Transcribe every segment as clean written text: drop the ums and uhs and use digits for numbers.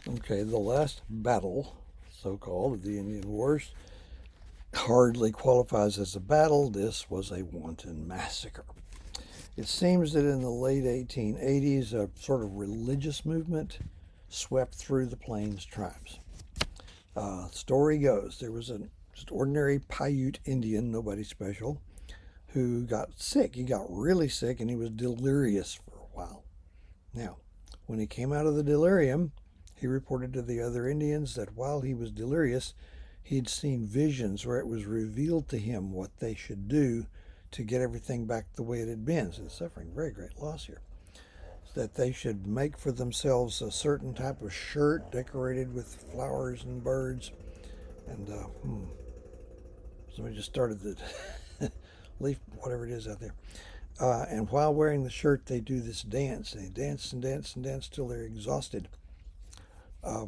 Okay, the last battle, so-called, of the Indian Wars, hardly qualifies as a battle. This was a wanton massacre. It seems that in the late 1880s, a sort of religious movement swept through the Plains tribes. Story goes there was an just ordinary Paiute Indian, nobody special, who got sick. He got really sick and he was delirious for a while. Now, when he came out of the delirium, he reported to the other Indians that while he was delirious, he'd seen visions where it was revealed to him what they should do to get everything back the way it had been. So, suffering very great loss here. That they should make for themselves a certain type of shirt decorated with flowers and birds. And somebody just started the leaf, whatever it is out there. And while wearing the shirt, they do this dance. They dance and dance and dance till they're exhausted. Uh,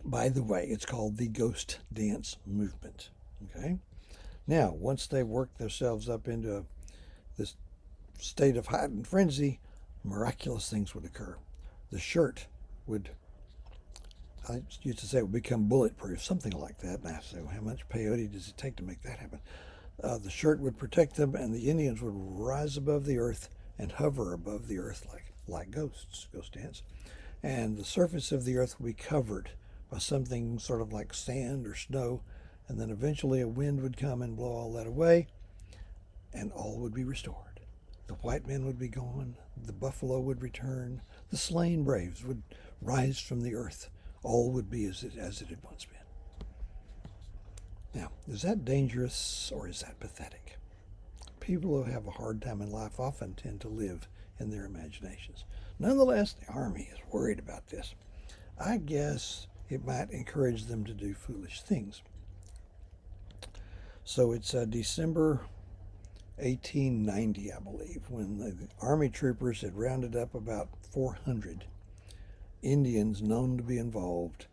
by the way, it's called the ghost dance movement. Okay. Now, once they work themselves up into this state of heightened frenzy, miraculous things would occur. The shirt would, I used to say, it would become bulletproof, something like that. And I say, well, how much peyote does it take to make that happen? The shirt would protect them, and the Indians would rise above the earth and hover above the earth like ghosts, ghost dance. And the surface of the earth would be covered by something sort of like sand or snow, and then eventually a wind would come and blow all that away, and all would be restored. The white men would be gone, the buffalo would return, the slain braves would rise from the earth. All would be as it had once been. Now, is that dangerous or is that pathetic? People who have a hard time in life often tend to live in their imaginations. Nonetheless, the Army is worried about this. I guess it might encourage them to do foolish things. So it's December 1890, I believe, when the Army troopers had rounded up about 400 Indians known to be involved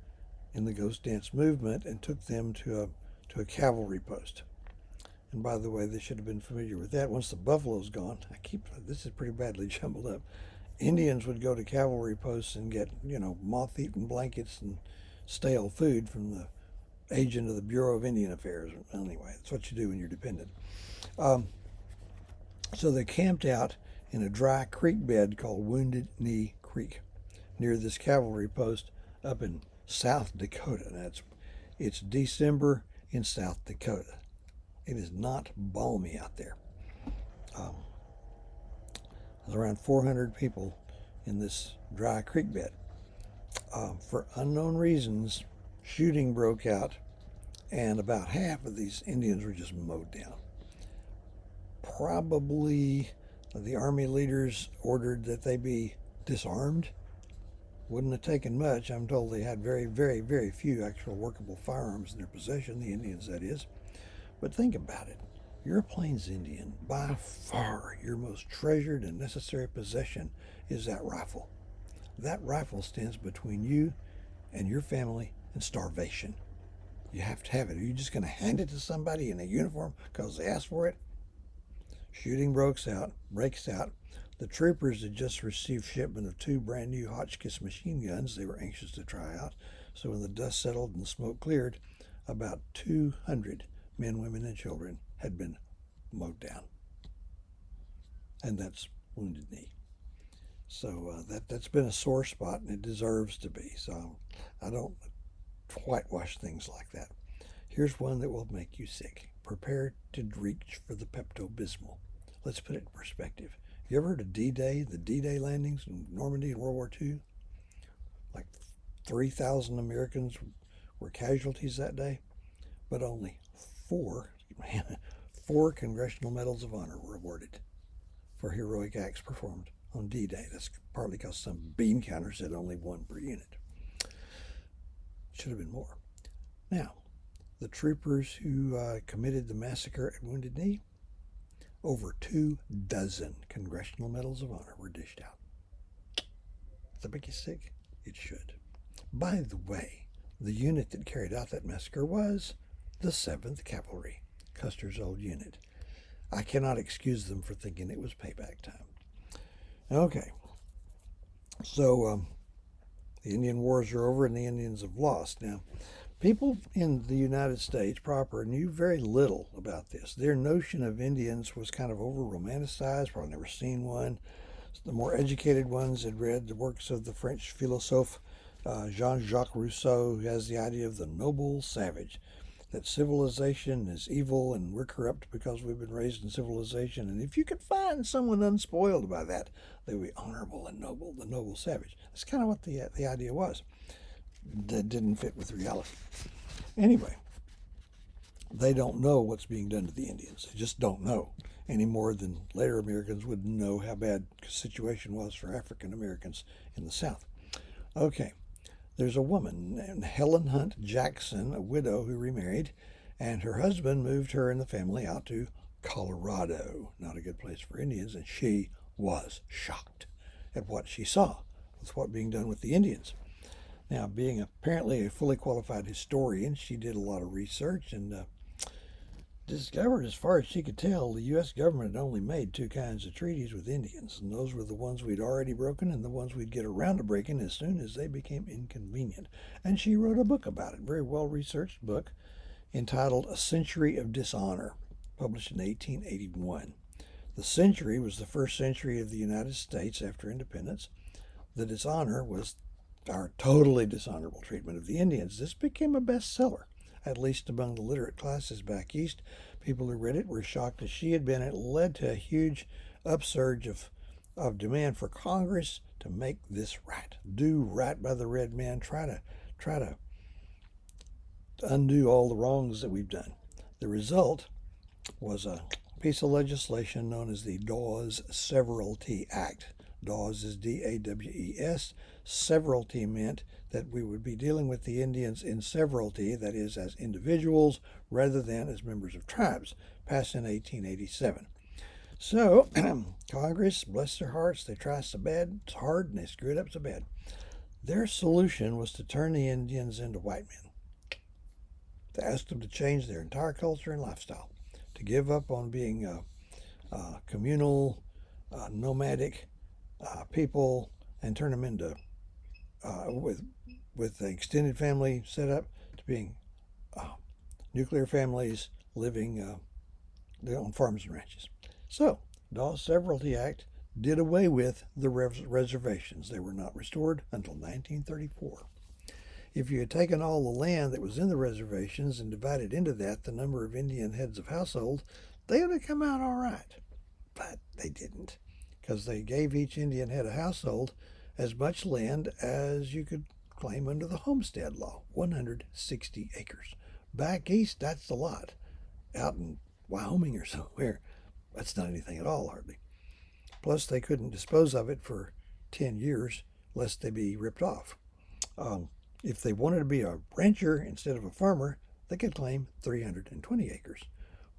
in the ghost dance movement and took them to a cavalry post. And by the way, they should have been familiar with that. Once the buffalo's gone, this is pretty badly jumbled up. Indians would go to cavalry posts and get, moth-eaten blankets and stale food from the agent of the Bureau of Indian Affairs. Anyway, that's what you do when you're dependent. Um, so they camped out in a dry creek bed called Wounded Knee Creek near this cavalry post up in South Dakota. It's December in South Dakota. It is not balmy out there. Um, there's around 400 people in this dry creek bed. For unknown reasons, shooting broke out, and about half of these Indians were just mowed down. Probably the Army leaders ordered that they be disarmed. Wouldn't have taken much. I'm told they had very, very, very few actual workable firearms in their possession, the Indians, that is. But think about it. You're a Plains Indian. By far, your most treasured and necessary possession is that rifle. That rifle stands between you and your family and starvation. You have to have it. Are you just going to hand it to somebody in a uniform because they asked for it? Shooting breaks out. The troopers had just received shipment of two brand new Hotchkiss machine guns they were anxious to try out. So when the dust settled and the smoke cleared, about 200 men, women, and children had been mowed down. And that's Wounded Knee. So that's been a sore spot, and it deserves to be. So I don't whitewash things like that. Here's one that will make you sick. Prepare to reach for the Pepto-Bismol. Let's put it in perspective. You ever heard of D-Day, the D-Day landings in Normandy in World War II? Like 3,000 Americans were casualties that day, but only four Congressional Medals of Honor were awarded for heroic acts performed on D-Day. That's partly because some bean counter said only one per unit. Should have been more. Now, the troopers who committed the massacre at Wounded Knee, over 24 Congressional Medals of Honor were dished out. Does that make you sick? It should. By the way, the unit that carried out that massacre was the 7th Cavalry, Custer's old unit. I cannot excuse them for thinking it was payback time. Okay, so The Indian Wars are over and the Indians have lost. Now, people in the United States proper knew very little about this. Their notion of Indians was kind of over romanticized, probably never seen one. The more educated ones had read the works of the French philosophe Jean Jacques Rousseau, who has the idea of the noble savage, that civilization is evil and we're corrupt because we've been raised in civilization. And if you could find someone unspoiled by that, they would be honorable and noble, the noble savage. That's kind of what the idea was. That didn't fit with reality. Anyway, they don't know what's being done to the Indians. They just don't know any more than later Americans would know how bad the situation was for African Americans in the South. Okay, there's a woman named Helen Hunt Jackson, a widow who remarried, and her husband moved her and the family out to Colorado. Not a good place for Indians, and she was shocked at what she saw with what being done with the Indians. Now, being apparently a fully qualified historian, she did a lot of research and discovered, as far as she could tell, the U.S. government had only made two kinds of treaties with Indians, and those were the ones we'd already broken and the ones we'd get around to breaking as soon as they became inconvenient. And she wrote a book about it, a very well researched book entitled A Century of Dishonor, published in 1881. The century was the first century of the United States after independence. The dishonor was our totally dishonorable treatment of the Indians. This became a bestseller, at least among the literate classes back east. People who read it were shocked as she had been. It led to a huge upsurge of demand for Congress to make this right, do right by the red man, try to undo all the wrongs that we've done. The result was a piece of legislation known as the Dawes Severalty Act. Dawes is Dawes. Severalty meant that we would be dealing with the Indians in severalty, that is, as individuals rather than as members of tribes, passed in 1887. So, Congress, bless their hearts, they try so bad, it's hard, and they screw it up so bad. Their solution was to turn the Indians into white men, to ask them to change their entire culture and lifestyle, to give up on being communal, nomadic people, and turn them into with the extended family setup to being nuclear families living on farms and ranches. So, Dawes Severalty Act did away with the reservations. They were not restored until 1934. If you had taken all the land that was in the reservations and divided into that the number of Indian heads of household, they would have come out all right. But they didn't, because they gave each Indian head of household as much land as you could claim under the homestead law, 160 acres. Back east, that's a lot. Out in Wyoming or somewhere, that's not anything at all, hardly. Plus, they couldn't dispose of it for 10 years lest they be ripped off. If they wanted to be a rancher instead of a farmer, they could claim 320 acres.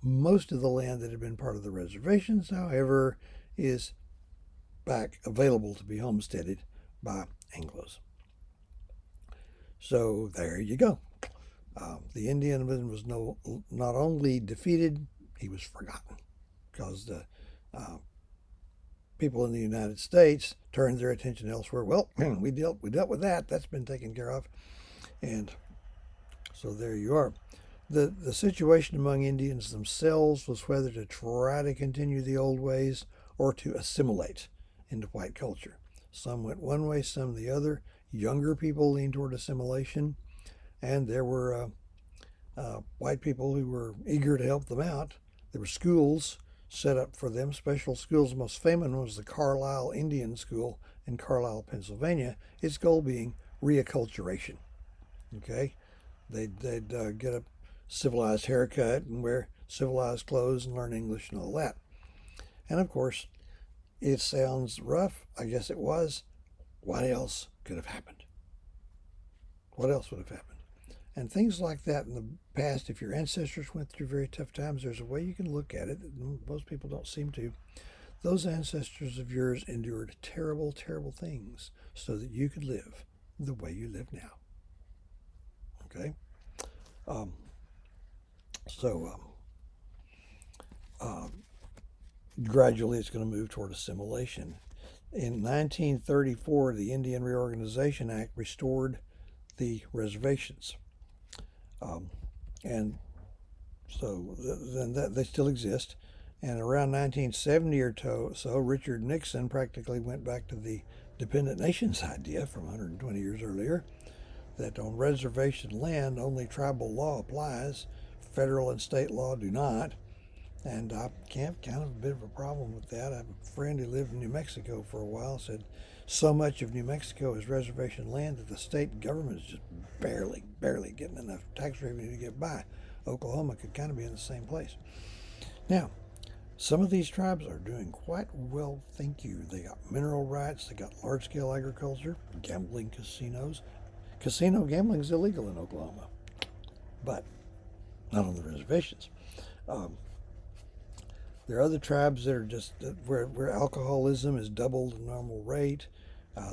Most of the land that had been part of the reservations, however, is back available to be homesteaded by Anglos. So there you go. The Indian was not only defeated, he was forgotten, because the people in the United States turned their attention elsewhere. Well, we dealt with that. That's been taken care of, and so there you are. The situation among Indians themselves was whether to try to continue the old ways or to assimilate into white culture. Some went one way, some the other. Younger people leaned toward assimilation, and there were white people who were eager to help them out. There were schools set up for them, special schools. The most famous one was the Carlisle Indian School in Carlisle, Pennsylvania, its goal being reacculturation. Okay? They'd get a civilized haircut and wear civilized clothes and learn English and all that. And of course, it sounds rough. I guess it was. What else could have happened? What else would have happened? And things like that in the past, if your ancestors went through very tough times, there's a way you can look at it that most people don't seem to. Those ancestors of yours endured terrible, terrible things so that you could live the way you live now. Okay? So gradually it's going to move toward assimilation. In 1934, the Indian Reorganization Act restored the reservations. Um, and so then they still exist. And around 1970 or so, Richard Nixon practically went back to the dependent nations idea from 120 years earlier, that on reservation land only tribal law applies, federal and state law do not. And I have kind of a bit of a problem with that. I have a friend who lived in New Mexico for a while, said so much of New Mexico is reservation land that the state government is just barely getting enough tax revenue to get by. Oklahoma could kind of be in the same place. Now, some of these tribes are doing quite well, thank you. They got mineral rights, they got large scale agriculture, gambling casinos. Casino gambling is illegal in Oklahoma, but not on the reservations. Um, there are other tribes that are just where alcoholism is double the normal rate.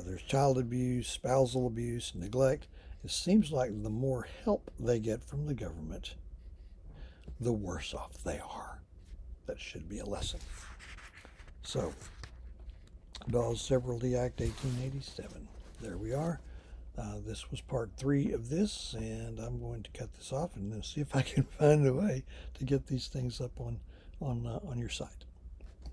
There's child abuse, spousal abuse, neglect. It seems like the more help they get from the government, the worse off they are. That should be a lesson. So, Dawes Severalty Act 1887. There we are. This was part 3 of this, and I'm going to cut this off and see if I can find a way to get these things up on your site.